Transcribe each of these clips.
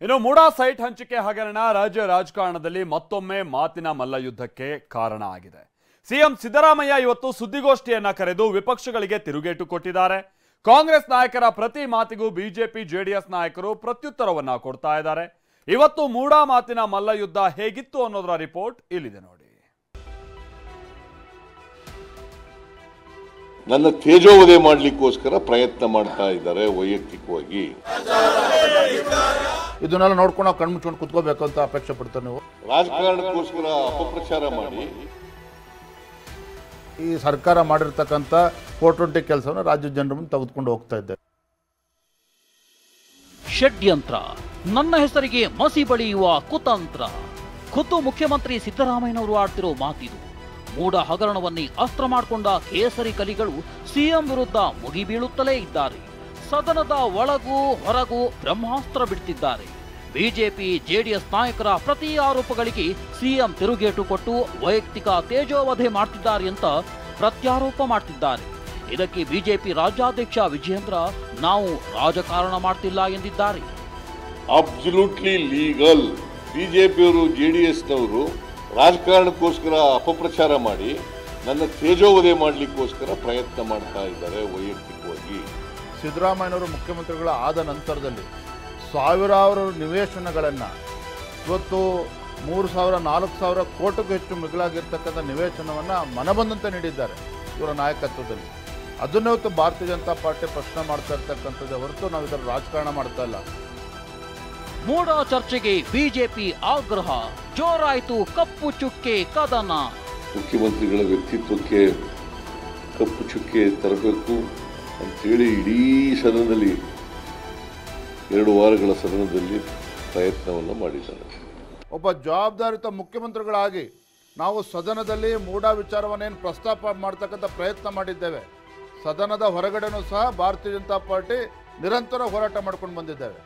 ಇನ್ನು ಮೂಡಾ ಸೈಟ್ ಹಂಚಿಕೆ ಹಗರಣ ರಾಜ್ಯ ರಾಜಕಾರಣದಲ್ಲಿ ಮತ್ತೊಮ್ಮೆ ಮಾತಿನ ಮಲ್ಲಯುದ್ಧಕ್ಕೆ ಕಾರಣ ಆಗಿದೆ. ಸಿಎಂ ಸಿದ್ದರಾಮಯ್ಯ ಇವತ್ತು ಸುದ್ದಿಗೋಷ್ಠಿಯನ್ನ ಕರೆದು ವಿಪಕ್ಷಗಳಿಗೆ ತಿರುಗೇಟು ಕೊಟ್ಟಿದ್ದಾರೆ. ಕಾಂಗ್ರೆಸ್ ನಾಯಕರ ಪ್ರತಿ ಮಾತಿಗೂ ಬಿಜೆಪಿ ಜೆಡಿಎಸ್ ನಾಯಕರು ಪ್ರತ್ಯುತ್ತರವನ್ನ ಕೊಡ್ತಾ ಇದ್ದಾರೆ. ಇವತ್ತು ಮೂಡಾ ಮಾತಿನ ಮಲ್ಲಯುದ್ಧ ಹೇಗಿತ್ತು ಅನ್ನೋದರ ರಿಪೋರ್ಟ್ ಇಲ್ಲಿದೆ ನೋಡಿ. ನನ್ನ ತೇಜೋವಧೆ ಮಾಡಲಿಕ್ಕೋಸ್ಕರ ಪ್ರಯತ್ನ ಮಾಡ್ತಾ ಇದ್ದಾರೆ ವೈಯಕ್ತಿಕವಾಗಿ. ಇದನ್ನೆಲ್ಲ ನೋಡ್ಕೊಂಡು ನಾವು ಕಣ್ಣು ಮುಚ್ಕೊಂಡು ಕುತ್ಕೋಬೇಕು ಅಂತ ಅಪೇಕ್ಷೆ ಪಡ್ತಾರೆ. ನೀವು ರಾಜಕಾರಣಕ್ಕೋಸ್ಕರ ಅಪಪ್ರಚಾರ ಮಾಡಿ ಈ ಸರ್ಕಾರ ಮಾಡಿರ್ತಕ್ಕಂಥ 420 ಕೆಲಸವನ್ನು ರಾಜ್ಯ ಜನರ ಮುಂದೆ ತೆಗೆದುಕೊಂಡು ಹೋಗ್ತಾ ಇದ್ದಾರೆ. ಷಡ್ಯಂತ್ರ, ನನ್ನ ಹೆಸರಿಗೆ ಮಸಿ ಬಳಿಯುವ ಕುತಂತ್ರ. ಖುದ್ದು ಮುಖ್ಯಮಂತ್ರಿ ಸಿದ್ದರಾಮಯ್ಯನವರು ಆಡ್ತಿರೋ ಮಾತಿದು. ಮೂಡ ಹಗರಣವನ್ನೇ ಅಸ್ತ್ರ ಮಾಡಿಕೊಂಡ ಕೇಸರಿ ಕಲಿಗಳು ಸಿಎಂ ವಿರುದ್ಧ ಮುಗಿಬೀಳುತ್ತಲೇ ಇದ್ದಾರೆ. ಸದನದ ಒಳಗೂ ಹೊರಗೂ ಬ್ರಹ್ಮಾಸ್ತ್ರ ಬಿಡ್ತಿದ್ದಾರೆ. ಬಿಜೆಪಿ ಜೆಡಿಎಸ್ ನಾಯಕರ ಪ್ರತಿ ಆರೋಪಗಳಿಗೆ ಸಿಎಂ ತಿರುಗೇಟು ಕೊಟ್ಟು ವೈಯಕ್ತಿಕ ತೇಜೋವಧೆ ಮಾಡ್ತಿದ್ದಾರೆ ಅಂತ ಪ್ರತ್ಯಾರೋಪ ಮಾಡ್ತಿದ್ದಾರೆ. ಇದಕ್ಕೆ ಬಿಜೆಪಿ ರಾಜ್ಯಾಧ್ಯಕ್ಷ ವಿಜಯೇಂದ್ರ ನಾವು ರಾಜಕಾರಣ ಮಾಡ್ತಿಲ್ಲ ಎಂದಿದ್ದಾರೆ. Absolutely legal. ಬಿಜೆಪಿಯವರು ಜೆಡಿಎಸ್ನವರು ರಾಜಕಾರಣಕ್ಕೋಸ್ಕರ ಅಪಪ್ರಚಾರ ಮಾಡಿ ನನ್ನ ತೇಜೋವಧೆ ಮಾಡಲಿಕ್ಕೋಸ್ಕರ ಪ್ರಯತ್ನ ಮಾಡ್ತಾ ಇದ್ದಾರೆ ವೈಯಕ್ತಿಕವಾಗಿ. ಸಿದ್ದರಾಮಯ್ಯನವರು ಮುಖ್ಯಮಂತ್ರಿಗಳ ಆದ ನಂತರದಲ್ಲಿ ಸಾವಿರಾರು ನಿವೇಶನಗಳನ್ನು ಇವತ್ತು 3,000-4,000 ಕೋಟಿಗೂ ಹೆಚ್ಚು ಮಿಗಿಲಾಗಿರ್ತಕ್ಕಂಥ ನಿವೇಶನವನ್ನು ಮನಬಂದಂತೆ ನೀಡಿದ್ದಾರೆ ಇವರ ನಾಯಕತ್ವದಲ್ಲಿ. ಅದನ್ನು ಇವತ್ತು ಭಾರತೀಯ ಜನತಾ ಪಾರ್ಟಿ ಪ್ರಶ್ನೆ ಮಾಡ್ತಾ ಇರ್ತಕ್ಕಂಥದ್ದೇ ಹೊರತು ನಾವು ಇದರ ರಾಜಕಾರಣ ಮಾಡ್ತಾ ಇಲ್ಲ. ಮೂಡ ಚರ್ಚೆಗೆ ಬಿಜೆಪಿ ಆಗ್ರಹ, ಜೋರಾಯಿತು ಕಪ್ಪು ಚುಕ್ಕೆ ಕದನ. ಮುಖ್ಯಮಂತ್ರಿಗಳ ವ್ಯಕ್ತಿತ್ವಕ್ಕೆ ಕಪ್ಪು ಚುಕ್ಕೆ ತರಬೇಕು ಅಂತೇಳಿ ಇಡೀ ಸದನದಲ್ಲಿ 2 ವಾರಗಳ ಸದನದಲ್ಲಿ ಪ್ರಯತ್ನವನ್ನು ಮಾಡಿದ್ದಾರೆ. ಒಬ್ಬ ಜವಾಬ್ದಾರಿತ ಮುಖ್ಯಮಂತ್ರಿಗಳಾಗಿ ನಾವು ಸದನದಲ್ಲಿ ಮೂಡಾ ವಿಚಾರವನ್ನೇನು ಪ್ರಸ್ತಾಪ ಮಾಡ್ತಕ್ಕಂಥ ಪ್ರಯತ್ನ ಮಾಡಿದ್ದೇವೆ. ಸದನದ ಹೊರಗಡೆನೂ ಸಹ ಭಾರತೀಯ ಜನತಾ ಪಾರ್ಟಿ ನಿರಂತರ ಹೋರಾಟ ಮಾಡ್ಕೊಂಡು ಬಂದಿದ್ದೇವೆ.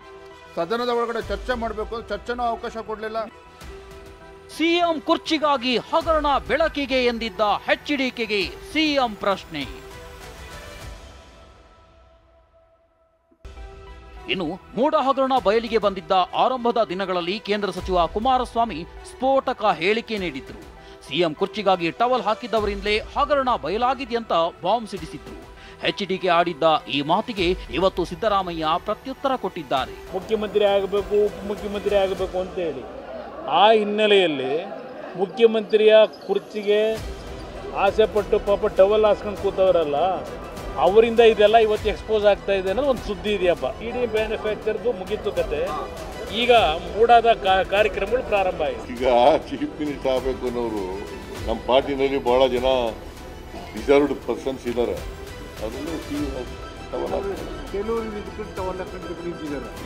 ಸದನದ ಒಳಗಡೆ ಚರ್ಚೆ ಮಾಡಬೇಕು, ಚರ್ಚೆನೂ ಅವಕಾಶ ಕೊಡಲಿಲ್ಲ. ಸಿಎಂ ಕುರ್ಚಿಗಾಗಿ ಹಗರಣ ಬೆಳಕಿಗೆ ಎಂದಿದ್ದ ಎಚ್ಡಿಕೆಗೆ ಸಿಎಂ ಪ್ರಶ್ನೆ. ಇನ್ನು ಮೂಡ ಹಗರಣ ಬಯಲಿಗೆ ಬಂದಿದ್ದ ಆರಂಭದ ದಿನಗಳಲ್ಲಿ ಕೇಂದ್ರ ಸಚಿವ ಕುಮಾರಸ್ವಾಮಿ ಸ್ಫೋಟಕ ಹೇಳಿಕೆ ನೀಡಿದ್ರು. ಸಿಎಂ ಕುರ್ಚಿಗಾಗಿ ಟವಲ್ ಹಾಕಿದ್ದವರಿಂದಲೇ ಹಗರಣ ಬಯಲಾಗಿದೆಯಂತ ಬಾಂಬ್ ಸಿಡಿಸಿದ್ರು. ಎಚ್ಡಿಕೆ ಆಡಿದ್ದ ಈ ಮಾತಿಗೆ ಇವತ್ತು ಸಿದ್ದರಾಮಯ್ಯ ಪ್ರತ್ಯುತ್ತರ ಕೊಟ್ಟಿದ್ದಾರೆ. ಮುಖ್ಯಮಂತ್ರಿ ಆಗಬೇಕು, ಉಪಮುಖ್ಯಮಂತ್ರಿ ಆಗಬೇಕು ಅಂತ ಹೇಳಿ ಆ ಹಿನ್ನೆಲೆಯಲ್ಲಿ ಮುಖ್ಯಮಂತ್ರಿಯ ಕುರ್ಚಿಗೆ ಆಸೆ ಪಟ್ಟು ಪಾಪ ಟವಲ್ ಹಾಸ್ಕೊಂಡು ಕೂತವರಲ್ಲ, ಅವರಿಂದ ಇದೆಲ್ಲ ಇವತ್ತು ಎಕ್ಸ್ಪೋಸ್ ಆಗ್ತಾ ಇದೆ ಅನ್ನೋದು ಒಂದು ಸುದ್ದಿ ಇದೆಯಪ್ಪ. ಇಡೀ ಮ್ಯಾನುಫ್ಯಾಕ್ಚರ್ದು ಮುಗಿತು ಕತೆ. ಈಗ ಮೂಡಾದ ಕಾರ್ಯಕ್ರಮಗಳು ಪ್ರಾರಂಭ ಆಗಿದೆ. ಈಗ ಚೀಫ್ ಮಿನಿಸ್ಟರ್ ಆಗಬೇಕು ಅನ್ನೋರು ನಮ್ಮ ಪಾರ್ಟಿನಲ್ಲಿ ಬಹಳ ಜನ ರಿಸರ್ವ್ಡ್ ಪರ್ಸನ್ಸ್ ಇದ್ದಾರೆ.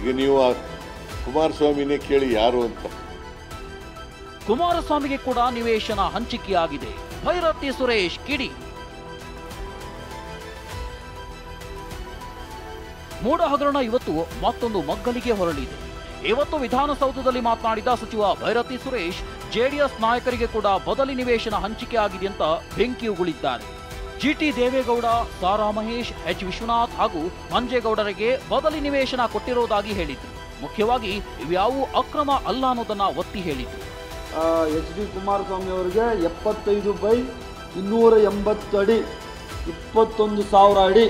ಈಗ ನೀವು ಕುಮಾರಸ್ವಾಮಿನೇ ಕೇಳಿ ಯಾರು ಅಂತ. ಕುಮಾರಸ್ವಾಮಿಗೆ ಕೂಡ ನಿವೇಶನ ಹಂಚಿಕೆಯಾಗಿದೆ. ಭೈರತಿ ಸುರೇಶ್ ಕಿಡಿ. ಮೂಡ ಹಗರಣ ಇವತ್ತು ಮತ್ತೊಂದು ಮಗ್ಗಲಿಗೆ ಹೊರಳಿದೆ. ಇವತ್ತು ವಿಧಾನಸೌಧದಲ್ಲಿ ಮಾತನಾಡಿದ ಸಚಿವ ಭೈರತಿ ಸುರೇಶ್ ಜೆಡಿಎಸ್ ನಾಯಕರಿಗೆ ಕೂಡ ಬದಲಿ ನಿವೇಶನ ಹಂಚಿಕೆ ಆಗಿದೆ ಅಂತ ಬೆಂಕಿ ಉಗುಳಿದ್ದಾರೆ. ಜಿಟಿ ದೇವೇಗೌಡ, ಸಾರಾ ಮಹೇಶ್, ಎಚ್ ವಿಶ್ವನಾಥ್ ಹಾಗೂ ಮಂಜೇಗೌಡರಿಗೆ ಬದಲಿ ನಿವೇಶನ ಕೊಟ್ಟಿರುವುದಾಗಿ ಹೇಳಿದ್ರು. ಮುಖ್ಯವಾಗಿ ಇವ್ಯಾವೂ ಅಕ್ರಮ ಅಲ್ಲ ಅನ್ನೋದನ್ನ ಒತ್ತಿ ಹೇಳಿದ್ರು. ಎಚ್ ಡಿ ಕುಮಾರಸ್ವಾಮಿ ಅವರಿಗೆ 75/280 ಅಡಿ 21,000 ಅಡಿ.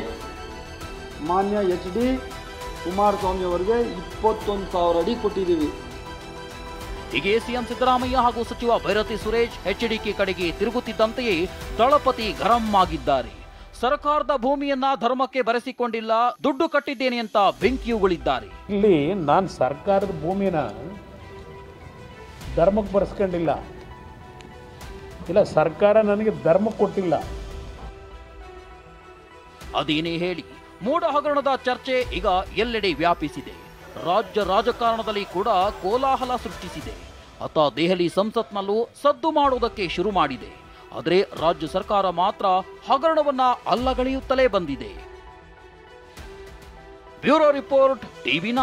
ಮಾನ್ಯ ಎಚ್ ಡಿ ಕುಮಾರಸ್ವಾಮಿ ಅವರಿಗೆ 21,000 ಅಡಿ ಕೊಟ್ಟಿದ್ದೀವಿ. ಹೀಗೆ ಸಿಎಂ ಸಿದ್ದರಾಮಯ್ಯ ಹಾಗೂ ಸಚಿವ ಭೈರತಿ ಸುರೇಶ್ ಎಚ್ಡಿಕೆ ಕಡೆಗೆ ತಿರುಗುತ್ತಿದ್ದಂತೆಯೇ ದಳಪತಿ ಗರಂ ಆಗಿದ್ದಾರೆ. ಸರ್ಕಾರದ ಭೂಮಿಯನ್ನ ಧರ್ಮಕ್ಕೆ ಬರೆಸಿಕೊಂಡಿಲ್ಲ, ದುಡ್ಡು ಕಟ್ಟಿದ್ದೇನೆ ಅಂತ ಬೆಂಕಿಯುಗಳಿದ್ದಾರೆ. ಇಲ್ಲಿ ನಾನು ಸರ್ಕಾರದ ಭೂಮಿನ ಧರ್ಮಕ್ಕೆ ಬರೆಸ್ಕೊಂಡಿಲ್ಲ, ಇಲ್ಲ ಸರ್ಕಾರ ನನಗೆ ಧರ್ಮ ಕೊಟ್ಟಿಲ್ಲ. ಅದೇನೇ ಹೇಳಿ ಮೂಡ ಹಗರಣದ ಚರ್ಚೆ ಈಗ ಎಲ್ಲೆಡೆ ವ್ಯಾಪಿಸಿದೆ. ರಾಜ್ಯ ರಾಜಕಾರಣದಲ್ಲಿ ಕೂಡ ಕೋಲಾಹಲ ಸೃಷ್ಟಿಸಿದೆ. ಅತ ದೆಹಲಿ ಸಂಸತ್ನಲ್ಲೂ ಸದ್ದು ಮಾಡುವುದಕ್ಕೆ ಶುರು ಮಾಡಿದೆ. ಆದರೆ ರಾಜ್ಯ ಸರ್ಕಾರ ಮಾತ್ರ ಹಗರಣವನ್ನ ಅಲ್ಲಗಳೆಯುತ್ತಲೇ ಬಂದಿದೆ. Bureau report, TV9.